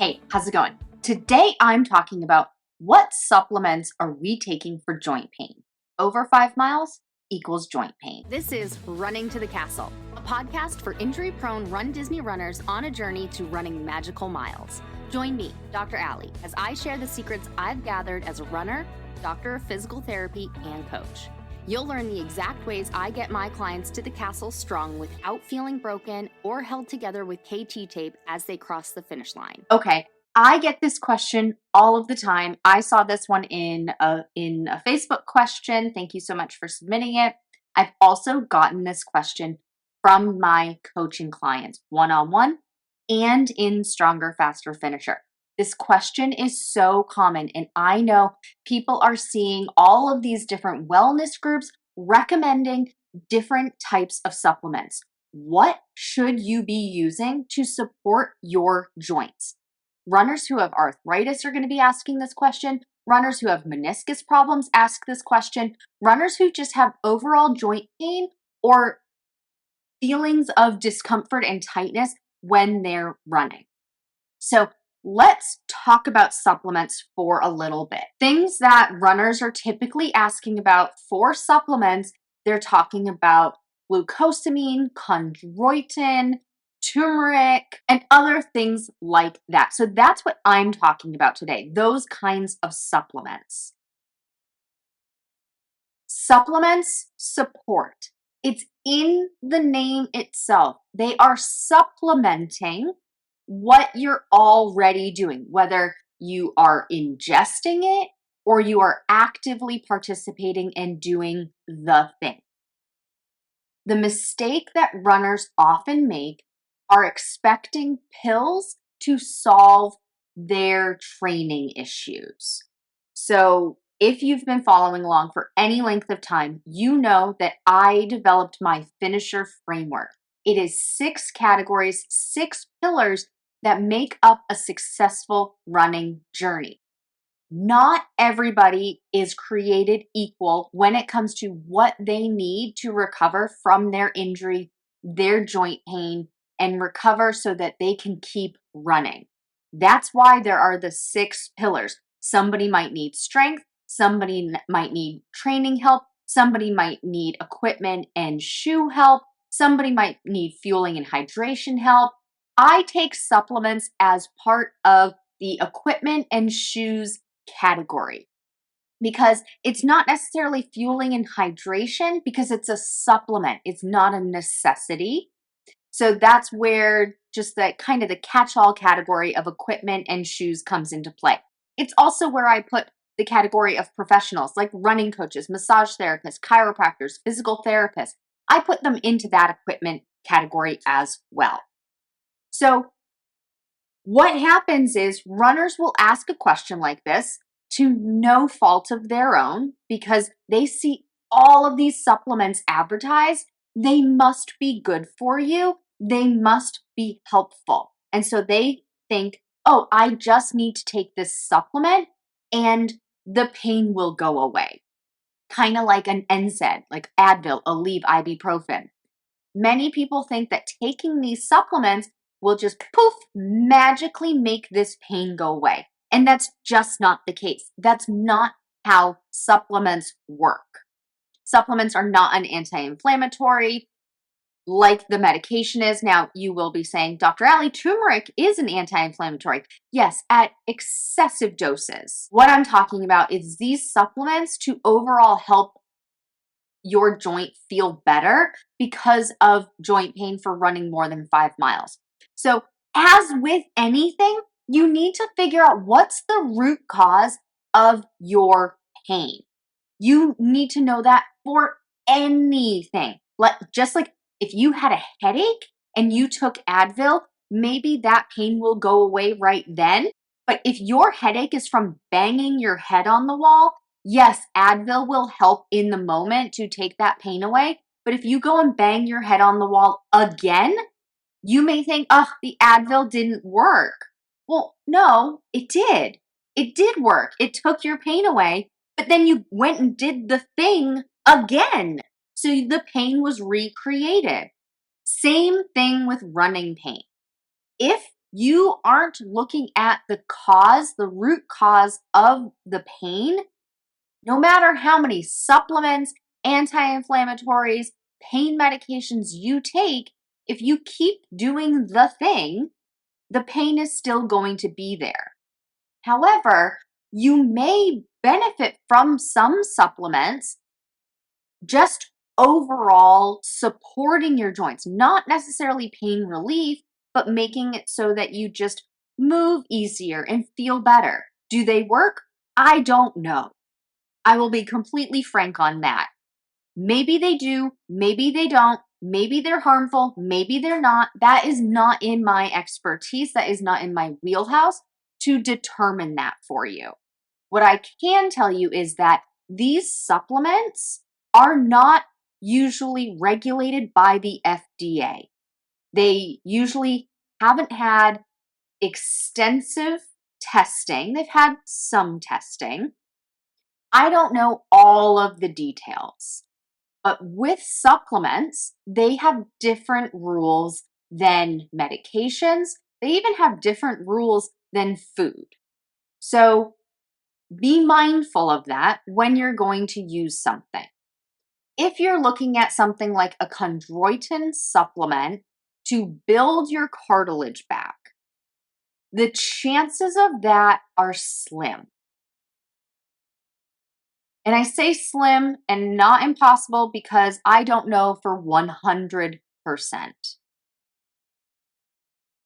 Hey, how's it going? Today I'm talking about what supplements are we taking for joint pain? Over 5 miles equals joint pain. This is Running to the Castle, a podcast for injury-prone RunDisney runners on a journey to running magical miles. Join me, Dr. Allie, as I share the secrets I've gathered as a runner, doctor of physical therapy, and coach. You'll learn the exact ways I get my clients to the castle strong without feeling broken or held together with KT tape as they cross the finish line. Okay, I get this question all of the time. I saw this one in a Facebook question. Thank you so much for submitting it. I've also gotten this question from my coaching clients, one-on-one and in Stronger, Faster, Finisher. This question is so common, and I know people are seeing all of these different wellness groups recommending different types of supplements. What should you be using to support your joints? Runners who have arthritis are going to be asking this question. Runners who have meniscus problems ask this question. Runners who just have overall joint pain or feelings of discomfort and tightness when they're running. So let's talk about supplements for a little bit. Things that runners are typically asking about for supplements, they're talking about glucosamine, chondroitin, turmeric, and other things like that. So that's what I'm talking about today, those kinds of supplements. Supplements support. It's in the name itself. They are supplementing what you're already doing, whether you are ingesting it or you are actively participating and doing the thing. The mistake that runners often make are expecting pills to solve their training issues. So if you've been following along for any length of time, you know that I developed my finisher framework. It is 6 categories, 6 pillars that make up a successful running journey. Not everybody is created equal when it comes to what they need to recover from their injury, their joint pain, and recover so that they can keep running. That's why there are the 6 pillars. Somebody might need strength, somebody might need training help, somebody might need equipment and shoe help, somebody might need fueling and hydration help. I take supplements as part of the equipment and shoes category because it's not necessarily fueling and hydration because it's a supplement. It's not a necessity. So that's where just that kind of the catch-all category of equipment and shoes comes into play. It's also where I put the category of professionals like running coaches, massage therapists, chiropractors, physical therapists. I put them into that equipment category as well. So what happens is runners will ask a question like this to no fault of their own because they see all of these supplements advertised. They must be good for you. They must be helpful. And so they think, oh, I just need to take this supplement and the pain will go away. Kind of like an NSAID, like Advil, Aleve, ibuprofen. Many people think that taking these supplements will just poof, magically make this pain go away. And that's just not the case. That's not how supplements work. Supplements are not an anti-inflammatory like the medication is. Now, you will be saying, Dr. Allie, turmeric is an anti-inflammatory. Yes, at excessive doses. What I'm talking about is these supplements to overall help your joint feel better because of joint pain for running more than 5 miles. So as with anything, you need to figure out what's the root cause of your pain. You need to know that for anything. Just like if you had a headache and you took Advil, maybe that pain will go away right then. But if your headache is from banging your head on the wall, yes, Advil will help in the moment to take that pain away. But if you go and bang your head on the wall again, you may think, oh, the Advil didn't work. Well, no, it did. It did work. It took your pain away, but then you went and did the thing again. So the pain was recreated. Same thing with running pain. If you aren't looking at the cause, the root cause of the pain, no matter how many supplements, anti-inflammatories, pain medications you take, if you keep doing the thing, the pain is still going to be there. However, you may benefit from some supplements just overall supporting your joints, not necessarily pain relief, but making it so that you just move easier and feel better. Do they work? I don't know. I will be completely frank on that. Maybe they do, maybe they don't, maybe they're harmful, maybe they're not. That is not in my expertise. That is not in my wheelhouse to determine that for you. What I can tell you is that these supplements are not usually regulated by the FDA. They usually haven't had extensive testing. They've had some testing. I don't know all of the details, but with supplements, they have different rules than medications. They even have different rules than food. So be mindful of that when you're going to use something. If you're looking at something like a chondroitin supplement to build your cartilage back, the chances of that are slim. And I say slim and not impossible because I don't know for 100%.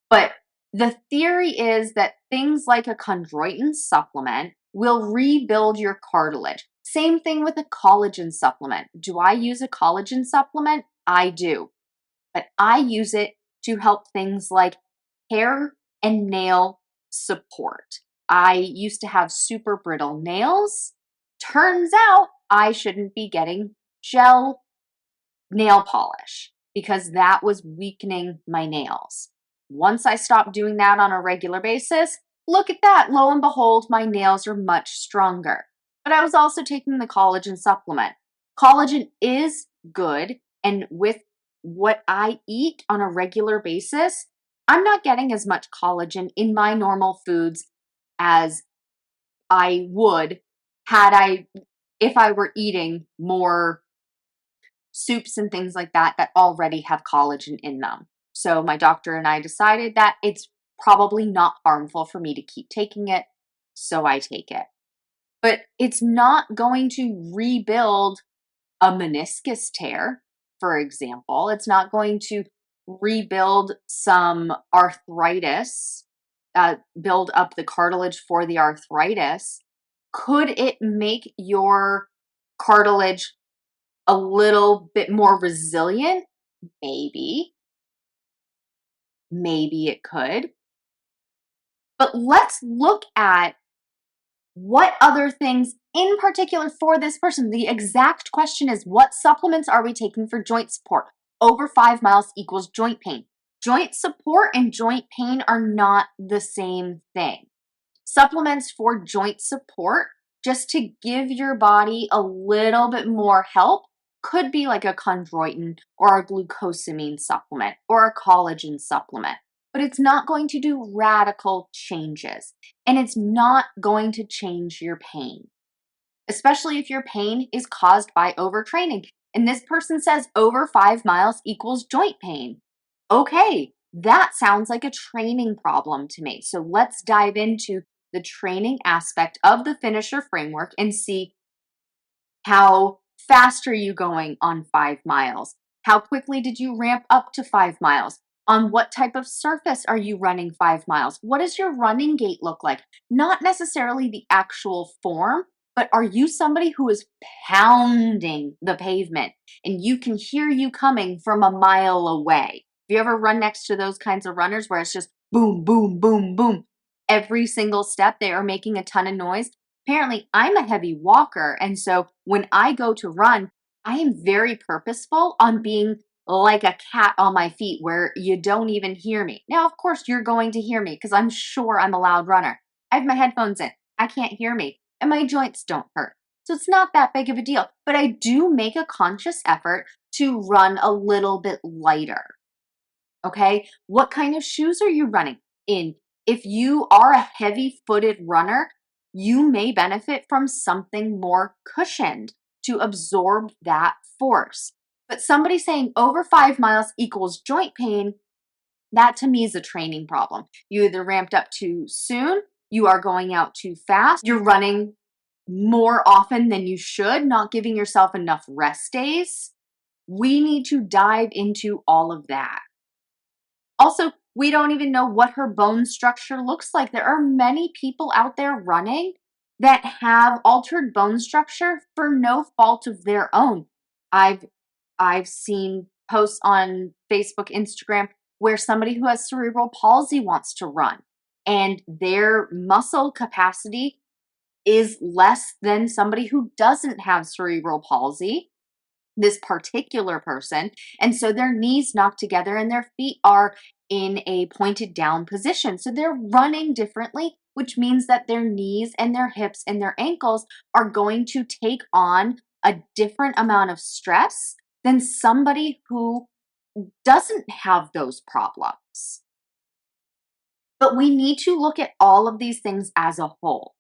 But the theory is that things like a chondroitin supplement will rebuild your cartilage. Same thing with a collagen supplement. Do I use a collagen supplement? I do. But I use it to help things like hair and nail support. I used to have super brittle nails. Turns out I shouldn't be getting gel nail polish because that was weakening my nails. Once I stopped doing that on a regular basis, look at that. Lo and behold, my nails are much stronger. But I was also taking the collagen supplement. Collagen is good, and with what I eat on a regular basis, I'm not getting as much collagen in my normal foods as I would if I were eating more soups and things like that that already have collagen in them. So my doctor and I decided that it's probably not harmful for me to keep taking it, so I take it. But it's not going to rebuild a meniscus tear, for example. It's not going to rebuild some arthritis, build up the cartilage for the arthritis. Could it make your cartilage a little bit more resilient? Maybe. Maybe it could. But let's look at what other things in particular for this person. The exact question is, what supplements are we taking for joint support? Over 5 miles equals joint pain. Joint support and joint pain are not the same thing. Supplements for joint support, just to give your body a little bit more help, could be like a chondroitin or a glucosamine supplement or a collagen supplement. But it's not going to do radical changes, and it's not going to change your pain, especially if your pain is caused by overtraining. And this person says over 5 miles equals joint pain. Okay, that sounds like a training problem to me. So let's dive into the training aspect of the finisher framework and see how fast are you going on 5 miles? How quickly did you ramp up to 5 miles? On what type of surface are you running 5 miles? What does your running gait look like? Not necessarily the actual form, but are you somebody who is pounding the pavement and you can hear you coming from a mile away? Have you ever run next to those kinds of runners where it's just boom, boom, boom, boom? Every single step they are making a ton of noise. Apparently, I'm a heavy walker, and so when I go to run, I am very purposeful on being like a cat on my feet where you don't even hear me. Now, of course, you're going to hear me because I'm sure I'm a loud runner. I have my headphones in. I can't hear me, and my joints don't hurt. So it's not that big of a deal, but I do make a conscious effort to run a little bit lighter. Okay, what kind of shoes are you running? in. If you are a heavy-footed runner, you may benefit from something more cushioned to absorb that force. But somebody saying over 5 miles equals joint pain, that to me is a training problem. You either ramped up too soon, you are going out too fast, you're running more often than you should, not giving yourself enough rest days. We need to dive into all of that. Also, we don't even know what her bone structure looks like. There are many people out there running that have altered bone structure for no fault of their own. I've seen posts on Facebook, Instagram where somebody who has cerebral palsy wants to run and their muscle capacity is less than somebody who doesn't have cerebral palsy, this particular person. And so their knees knock together and their feet are in a pointed down position. So they're running differently, which means that their knees and their hips and their ankles are going to take on a different amount of stress than somebody who doesn't have those problems. But we need to look at all of these things as a whole.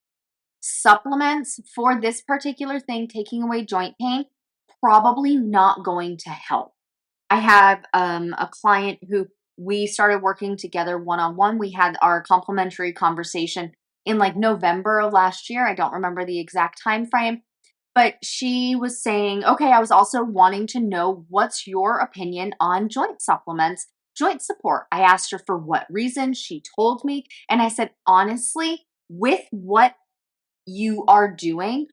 Supplements for this particular thing, taking away joint pain, probably not going to help. I have a client who we started working together one-on-one. We had our complimentary conversation in like November of last year. I don't remember the exact time frame, but she was saying, okay, I was also wanting to know what's your opinion on joint supplements, joint support. I asked her for what reason. She told me, and I said, honestly, with what you are doing,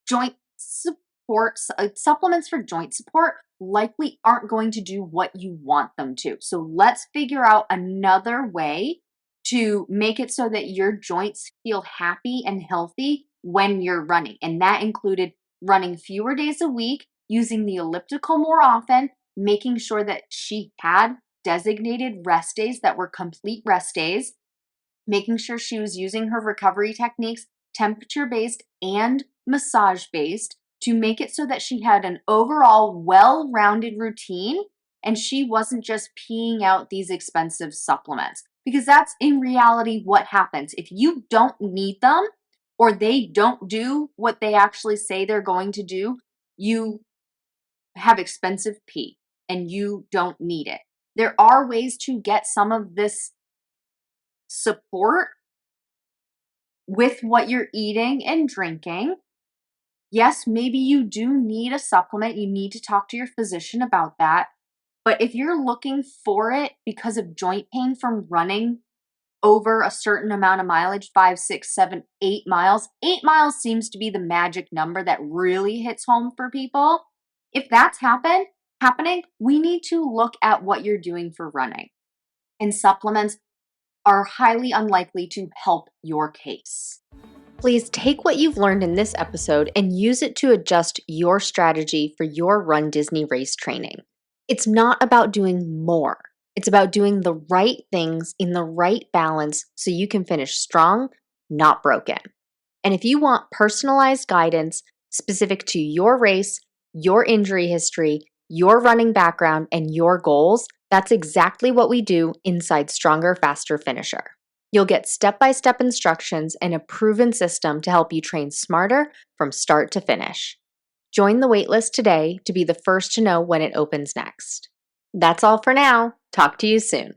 joint support, supplements for joint support likely aren't going to do what you want them to. So let's figure out another way to make it so that your joints feel happy and healthy when you're running. And that included running fewer days a week, using the elliptical more often, making sure that she had designated rest days that were complete rest days, making sure she was using her recovery techniques, temperature-based and massage-based, to make it so that she had an overall well-rounded routine and she wasn't just peeing out these expensive supplements. Because that's in reality what happens. If you don't need them or they don't do what they actually say they're going to do, you have expensive pee and you don't need it. There are ways to get some of this support with what you're eating and drinking. Yes, maybe you do need a supplement. You need to talk to your physician about that. But if you're looking for it because of joint pain from running over a certain amount of mileage, 5, 6, 7, 8 miles, 8 miles seems to be the magic number that really hits home for people. If that's happening, we need to look at what you're doing for running. And supplements are highly unlikely to help your case. Please take what you've learned in this episode and use it to adjust your strategy for your RunDisney race training. It's not about doing more. It's about doing the right things in the right balance so you can finish strong, not broken. And if you want personalized guidance specific to your race, your injury history, your running background, and your goals, that's exactly what we do inside Stronger, Faster, Finisher. You'll get step-by-step instructions and a proven system to help you train smarter from start to finish. Join the waitlist today to be the first to know when it opens next. That's all for now. Talk to you soon.